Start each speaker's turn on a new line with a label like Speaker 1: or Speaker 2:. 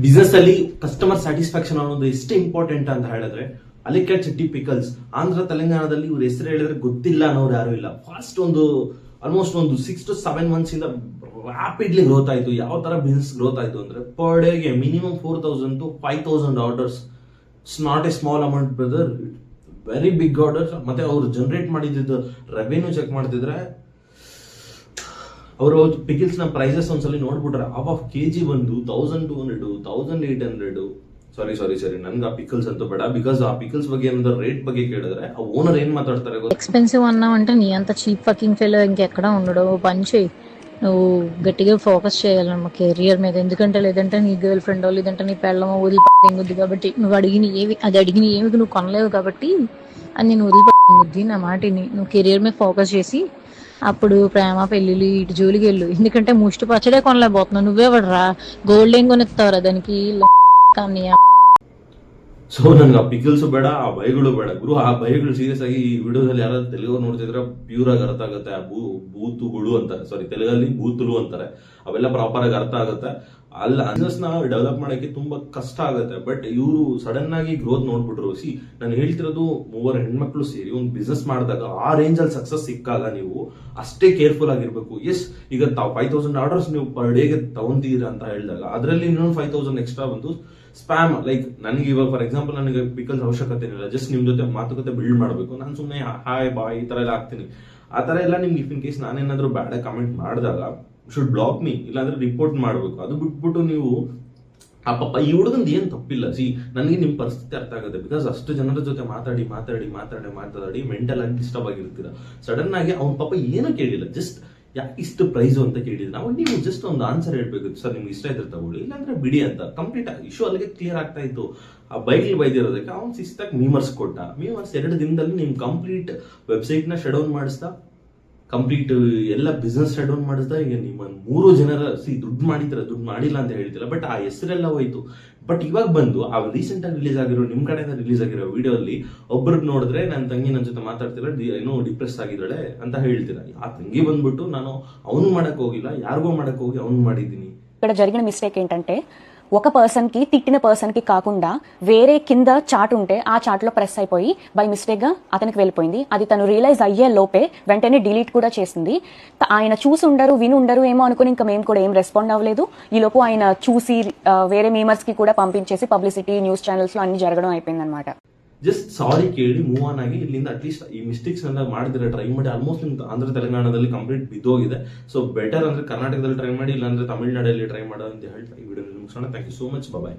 Speaker 1: Business ಅಲ್ಲಿ customer satisfaction ಅನ್ನೋದು ಎಷ್ಟು ಇಂಪಾರ್ಟೆಂಟ್ ಅಂತ ಹೇಳಿದ್ರೆ ಅಲಿಕ್ಯಾಟ್ ಚಿಟ್ಟಿ ಪಿಕಲ್ಸ್ ಆಂಧ್ರ ತೆಲಂಗಾಣದಲ್ಲಿ ಇವ್ರ ಹೆಸರು ಹೇಳಿದ್ರೆ ಗೊತ್ತಿಲ್ಲ ಅನ್ನೋರು ಯಾರು ಇಲ್ಲ. ಫಾಸ್ಟ್ ಆಲ್ಮೋಸ್ಟ್ ಒಂದು 6 to 7 months ಇಂದ ರ್ಯಾಪಿಡ್ಲಿ ಗ್ರೋತ್ ಆಯ್ತು. ಯಾವ ತರ ಬಿಸ್ನೆಸ್ ಗ್ರೋತ್ ಆಯ್ತು ಅಂದ್ರೆ ಪರ್ ಡೇಗೆ minimum 4,000 to 5,000 orders. It's not a small amount brother, very big orders. ಮತ್ತೆ ಅವ್ರು ಜನರೇಟ್ ಮಾಡಿದ್ದು ರೆವೆನ್ಯೂ ಚೆಕ್ ಮಾಡ್ತಿದ್ರೆ ಅವರು ಪಿಕಲ್ಸ್ ನ ಪ್ರೈಸಸ್ ಒಂದ್ಸಲಿ ನೋಡ್ಬಿಟ್ರೆ ಆಫ್ ಕೆಜಿ ಬಂದು 1,200 1,800. ಸಾರಿ ನನ್ಗೆ ಆ ಪಿಕಲ್ಸ್ ಅಂತೂ ಬೇಡ, ಬಿಕಾಸ್ ಆ ಪಿಕಲ್ಸ್ ಬಗ್ಗೆ ಏನಾದ್ರು ರೇಟ್ ಬಗ್ಗೆ ಕೇಳಿದ್ರೆ ಆ ಓನರ್ ఏం మాట్లాడతారు?
Speaker 2: ఎక్స్పెన్సివ్ అన్నావంటే నీ అంత చీప్ ఫకింగ్ ఫెలో ఇంకెక్కడ ఉండడు. పని చేయి, నువ్వు గట్టిగా ఫోకస్ చేయాలి మా కెరియర్ మీద. ఎందుకంటే లేదంటే నీ గర్ల్ ఫ్రెండ్ లేదంటే నీ పెళ్ళమో వదిలిపెట్టేది కాబట్టి నువ్వు అడిగిన ఏమి నువ్వు కొనలేవు కాబట్టి అది నేను వదిలిపెట్టేది. నా మాటిని నువ్వు కెరియర్ మీద ఫోకస్ చేసి అప్పుడు ప్రేమ పెళ్లిళ్ళు ఇటు జోలికి వెళ్ళు. ఎందుకంటే ముష్టి పచ్చడే కొనలేకపోతున్నావు. నువ్వే పడరా గోల్డ్ ఏం కొనిస్తావురా దానికి కానీ.
Speaker 1: ಸೊ ನನ್ಗೆ ಆ ಪಿಕಲ್ಸ್ ಬೇಡ, ಆ ಬೈಗಳು ಬೇಡ ಗುರು. ಆ ಬೈಗಳು ಸೀರಿಯಸ್ ಆಗಿ ಈ ವಿಡಿಯೋದಲ್ಲಿ ಯಾರಾದ್ರೂ ತೆಲುಗು ನೋಡ್ತಿದ್ರೆ ಪ್ಯೂರ್ ಆಗಿ ಅರ್ಥ ಆಗುತ್ತೆ. ಆ ಬೂತುಗಳು ಅಂತಾರೆ, ತೆಲುಗಲ್ಲಿ ಬೂತುಲು ಅಂತಾರೆ. ಅವೆಲ್ಲ ಪ್ರಾಪರ್ ಆಗಿ ಅರ್ಥ ಆಗುತ್ತೆ. ಅಲ್ಲ ಬಿಸ್ನೆಸ್ ನ ಡೆವಲಪ್ ಮಾಡಕ್ಕೆ ತುಂಬಾ ಕಷ್ಟ ಆಗುತ್ತೆ. ಬಟ್ ಇವರು ಸಡನ್ ಆಗಿ ಗ್ರೋತ್ ನೋಡ್ಬಿಟ್ರು. ನಾನು ಹೇಳ್ತಿರೋದು 3 ಹೆಣ್ಮಕ್ಳು ಸೇರಿ ಒಂದು ಬಿಸ್ನೆಸ್ ಮಾಡಿದಾಗ ಆ ರೇಂಜ್ ಅಲ್ಲಿ ಸಕ್ಸಸ್ ಸಿಕ್ಕಾಗ ನೀವು ಅಷ್ಟೇ ಕೇರ್ಫುಲ್ ಆಗಿರ್ಬೇಕು. ಈಗ 5,000 ಆರ್ಡರ್ಸ್ ನೀವು ಪರ್ ಡೇಗೆ ತಗೊಂತೀರಾ ಅಂತ ಹೇಳಿದಾಗ ಅದರಲ್ಲಿ ಇನ್ನೊಂದು 5,000 ಎಕ್ಸ್ಟ್ರಾ ಬಂದು ಸ್ಪ್ಯಾಮ್. ಲೈಕ್ ನನಗೆ ಇವಾಗ ಫಾರ್ ಎಕ್ಸಾಂಪಲ್ ನನಗೆ ಪಿಕಲ್ಸ್ ಅವಶ್ಯಕತೆ ಇಲ್ಲ, ಜಸ್ಟ್ ನಿಮ್ ಜೊತೆ ಮಾತುಕತೆ ಬಿಲ್ಡ್ ಮಾಡಬೇಕು. ನಾನು ಸುಮ್ಮನೆ ಹಾಯ್ ಬಾಯ್ ಈ ತರ ಎಲ್ಲ ಹಾಕ್ತೀನಿ. ಆ ತರ ಎಲ್ಲ ನಿಮ್ಗೆ ಇಫ್ ಇನ್ ಕೇಸ್ ನಾನೇನಾದ್ರೂ ಬ್ಯಾಡ್ ಕಮೆಂಟ್ ಮಾಡಿದಾಗ ಶುಡ್ ಬ್ಲಾಕ್ ಮೀ, ಇಲ್ಲಾಂದ್ರೆ ರಿಪೋರ್ಟ್ ಮಾಡಬೇಕು. ಅದು ಬಿಟ್ಬಿಟ್ಟು ನೀವು ಆ ಪಾಪ ಈ ಹುಡುಗಂದು ಏನ್ ತಪ್ಪಿಲ್ಲ. ನನಗೆ ನಿಮ್ ಪರಿಸ್ಥಿತಿ ಅರ್ಥ ಆಗುತ್ತೆ. ಬಿಕಾಸ್ ಅಷ್ಟು ಜನರ ಜೊತೆ ಮಾತಾಡಿ ಮೆಂಟಲ್ ಆಗಿ ಡಿಸ್ಟರ್ಬ್ ಆಗಿರ್ತೀರ. ಸಡನ್ ಆಗಿ ಅವ್ನ ಪಾಪ ಏನೂ ಕೇಳಿಲ್ಲ, ಜಸ್ಟ್ ಯಾಕೆ ಇಷ್ಟು ಪ್ರೈಸ್ ಅಂತ ಕೇಳಿದ್ರೆ ನಾವು ನೀವು ಜಸ್ಟ್ ಒಂದು ಆನ್ಸರ್ ಹೇಳ್ಬೇಕು. ಸರ್ ನಿಮ್ಗೆ ಇಷ್ಟ ಇದ್ರೆ ತಗೊಳ್ಳಿ, ಇಲ್ಲಾಂದ್ರೆ ಬಿಡಿ ಅಂತ. ಕಂಪ್ಲೀಟ್ ಇಶ್ಯೂ ಅಲ್ಲಿಗೆ ಕ್ಲಿಯರ್ ಆಗ್ತಾ ಇತ್ತು. ಆ ಬೈದಿರೋದಕ್ಕೆ ಅವ್ನು ಶಿಸ್ತಾಗಿ ಮೀಮರ್ಸ್ ಕೊಟ್ಟ. 2 ದಿನದಲ್ಲಿ ನಿಮ್ ಕಂಪ್ಲೀಟ್ ವೆಬ್ಸೈಟ್ ನ ಶಟ್ ಡೌನ್ ಮಾಡಿಸ್ತಾ, ಕಂಪ್ಲೀಟ್ ಎಲ್ಲ ಬಿಸ್ನೆಸ್ ಶಟ್ ಡೌನ್ ಮಾಡಿಸ್ತಾ. ಈಗ ನಿಮ್ಮ 3 ಜನರ ದುಡ್ಡು ಮಾಡಿಲ್ಲ ಅಂತ ಹೇಳ್ತಿಲ್ಲ, ಬಟ್ ಆ ಹೆಸರೆಲ್ಲ ಹೋಯ್ತು. ಬಟ್ ಇವಾಗ ಬಂದು ಆ ರೀಸೆಂಟ್ ಆಗಿ ರಿಲೀಸ್ ಆಗಿರೋ ನಿಮ್ ಕಡೆಯಿಂದ ರಿಲೀಸ್ ಆಗಿರೋ ವಿಡಿಯೋ ಅಲ್ಲಿ ಒಬ್ಬರಿಗೆ ನೋಡಿದ್ರೆ ನನ್ನ ತಂಗಿ ನನ್ನ ಜೊತೆ ಮಾತಾಡ್ತಿಲ್ಲ, ಏನೋ ಡಿಪ್ರೆಸ್ ಆಗಿದ್ದಾಳೆ ಅಂತ ಹೇಳ್ತೀರಾ. ಆ ತಂಗಿ ಬಂದ್ಬಿಟ್ಟು ನಾನು ಅವ್ನು ಮಾಡಕ್ ಹೋಗಿಲ್ಲ, ಯಾರಿಗೋ ಮಾಡಕ್ ಹೋಗಿ ಅವ್ನು ಮಾಡಿದ್ದೀನಿ.
Speaker 3: ఇక్కడ జరిగిన మిస్టేక్ ఏంటంటే ఒక పర్సన్ కి తిట్టిన పర్సన్ కి కాకుండా వేరే కింద చాట్ ఉంటే ఆ చాట్ లో ప్రెస్ అయిపోయి బై మిస్టేక్ గా అతనికి వెళ్ళిపోయింది. అది తను రియలైజ్ అయ్యే లోపే వెంటనే డిలీట్ కూడా చేసింది. ఆయన చూసి ఉండరు విని ఉండరు ఏమో అనుకుని ఇంకా మేము కూడా ఏం రెస్పాండ్ అవ్వలేదు. ఈ లోపు ఆయన చూసి వేరే మీమర్స్ కి కూడా పంపించేసి పబ్లిసిటీ న్యూస్ ఛానల్స్ లో అన్ని జరగడం అయిపోయింది అనమాట.
Speaker 1: ಜಸ್ಟ್ ಸಾರಿ ಕೇಳಿ ಮೂವ್ ಆನ್ ಆಗಿ ಇಲ್ಲಿಂದ ಅಟ್ಲೀಸ್ಟ್ ಈ ಮಿಸ್ಟೇಕ್ಸ್ ಎಲ್ಲ ಮಾಡಿದ್ರೆ ಟ್ರೈ ಮಾಡಿ. ಆಲ್ಮೋಸ್ಟ್ ನಿಮ್ಗೆ ಆಂಧ್ರ ತೆಲಂಗಾಣದಲ್ಲಿ ಕಂಪ್ಲೀಟ್ ಬಿದ್ದೋಗಿದೆ. ಸೊ ಬೆಟರ್ ಅಂದ್ರೆ ಕರ್ನಾಟಕದಲ್ಲಿ ಟ್ರೈ ಮಾಡಿ, ಇಲ್ಲಾಂದ್ರೆ ತಮಿಳ್ನಾಡಲ್ಲಿ ಟ್ರೈ ಮಾಡೋ ಅಂತ ಹೇಳ್ತಾ ಈ ವಿಡಿಯೋ ಮುಗಿಸೋಣ. Thank you so much, bye.